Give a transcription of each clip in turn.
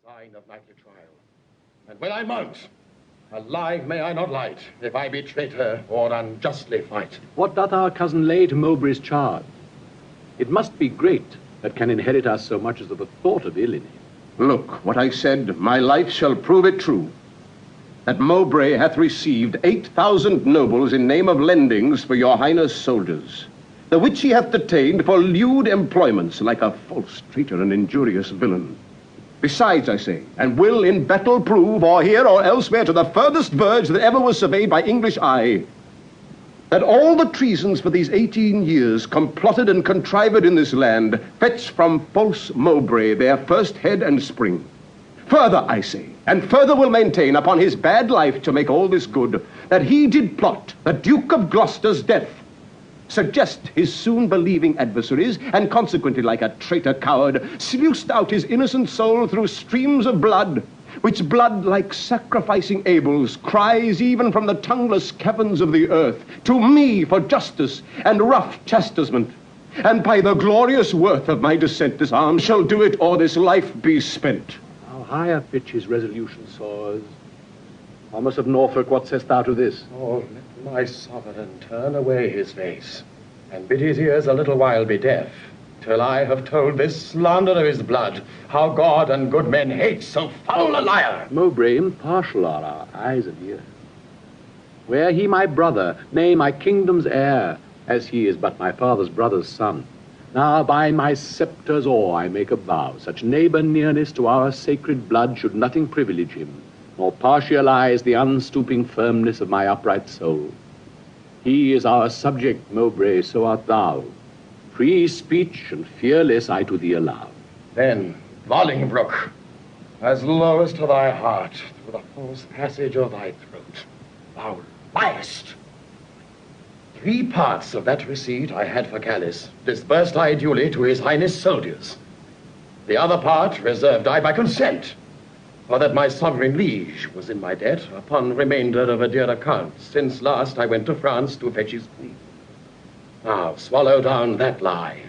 sign of knightly trial. And when I mount, alive may I not light, if I be traitor or unjustly fight. What doth our cousin lay to Mowbray's charge? It must be great that can inherit us so much as of a thought of ill in him. Look, what I said, my life shall prove it true. That Mowbray hath received 8,000 nobles in name of lendings for your highness' soldiers, the which he hath detained for lewd employments, like a false traitor and injurious villain. Besides, I say, and will in battle prove, or here or elsewhere to the furthest verge that ever was surveyed by English eye, that all the treasons for these 18 years complotted and contrived in this land fetch from false Mowbray their first head and spring. Further, I say, and further will maintain upon his bad life to make all this good, that he did plot the Duke of Gloucester's death, suggest his soon-believing adversaries, and consequently, like a traitor coward, sluiced out his innocent soul through streams of blood, which blood, like sacrificing Abel's, cries even from the tongueless caverns of the earth, to me for justice and rough chastisement. And by the glorious worth of my descent, this arm shall do it, or this life be spent. How higher pitch his resolution soars. Thomas of Norfolk, what sayest thou to this? Oh, let my sovereign turn away his face, and bid his ears a little while be deaf, till I have told this slander of his blood, how God and good men hate so foul a liar. Mowbray, impartial are our eyes and ears. Were he my brother, nay, my kingdom's heir, as he is but my father's brother's son, now by my scepter's awe I make a vow, such neighbor nearness to our sacred blood should nothing privilege him, nor partialize the unstooping firmness of my upright soul. He is our subject, Mowbray, so art thou. Free speech and fearless I to thee allow. Then, Bolingbroke, as low as to thy heart, through the false passage of thy throat, thou liest. 3 parts of that receipt I had for Callis, disbursed I duly to his highness' soldiers. The other part reserved I by consent, for that my sovereign liege was in my debt upon remainder of a dear account, since last I went to France to fetch his queen. Now, swallow down that lie.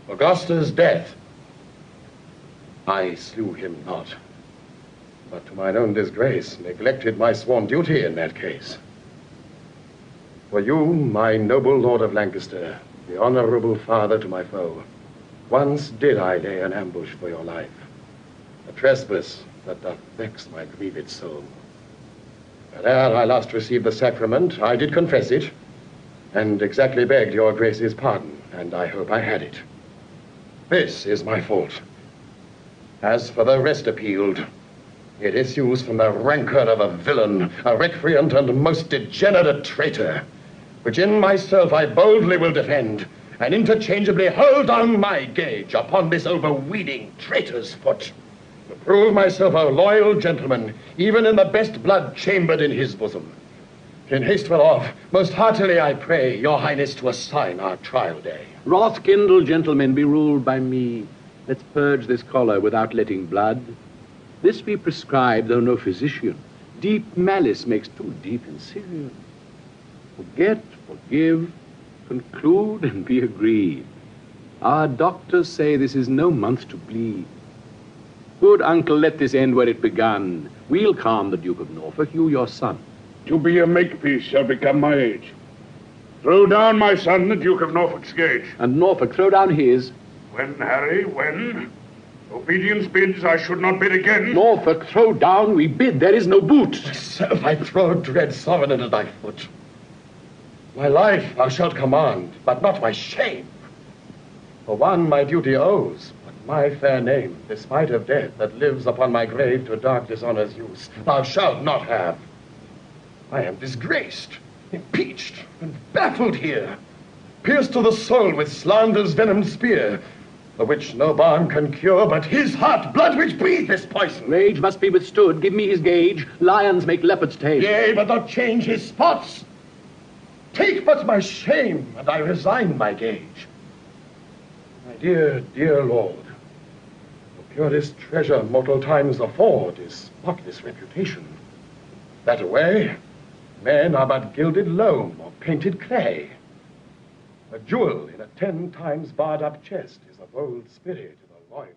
For Gloucester's death, I slew him not, but to mine own disgrace neglected my sworn duty in that case. For you, my noble Lord of Lancaster, the honorable father to my foe, once did I lay an ambush for your life, a trespass that doth vex my grieved soul. But ere I last received the sacrament, I did confess it, and exactly begged your grace's pardon, and I hope I had it. This is my fault. As for the rest appealed, it issues from the rancor of a villain, a recreant and most degenerate traitor, which in myself I boldly will defend, and interchangeably hold down my gage upon this overweening traitor's foot, to prove myself a loyal gentleman, even in the best blood chambered in his bosom. In haste whereof, most heartily I pray your highness to assign our trial day. Wrath kindled, gentlemen, be ruled by me. Let's purge this collar without letting blood. This we prescribe, though no physician. Deep malice makes too deep incision. Forget, forgive, conclude, and be agreed. Our doctors say this is no month to bleed. Good uncle, let this end where it begun. We'll calm the Duke of Norfolk, you your son. To be a makepeace shall become my age. Throw down, my son, the Duke of Norfolk's gage. And Norfolk, throw down his. When, Harry, when? Obedience bids, I should not bid again. Norfolk, throw down, we bid, there is no boot. Myself I throw, dread sovereign, at thy foot. My life thou shalt command, but not my shame. For one my duty owes, but my fair name, despite of death that lives upon my grave to dark dishonor's use, thou shalt not have. I am disgraced, impeached, and baffled here, pierced to the soul with slander's venomed spear, for which no balm can cure but his heart blood which breathes this poison. Rage must be withstood, give me his gage. Lions make leopards tame. Yea, but not change his spots. Take but my shame, and I resign my gage. My dear, dear lord, the purest treasure mortal times afford is spotless reputation. That away, men are but gilded loam or painted clay. A jewel in a 10 times barred up chest is a bold spirit in a loyal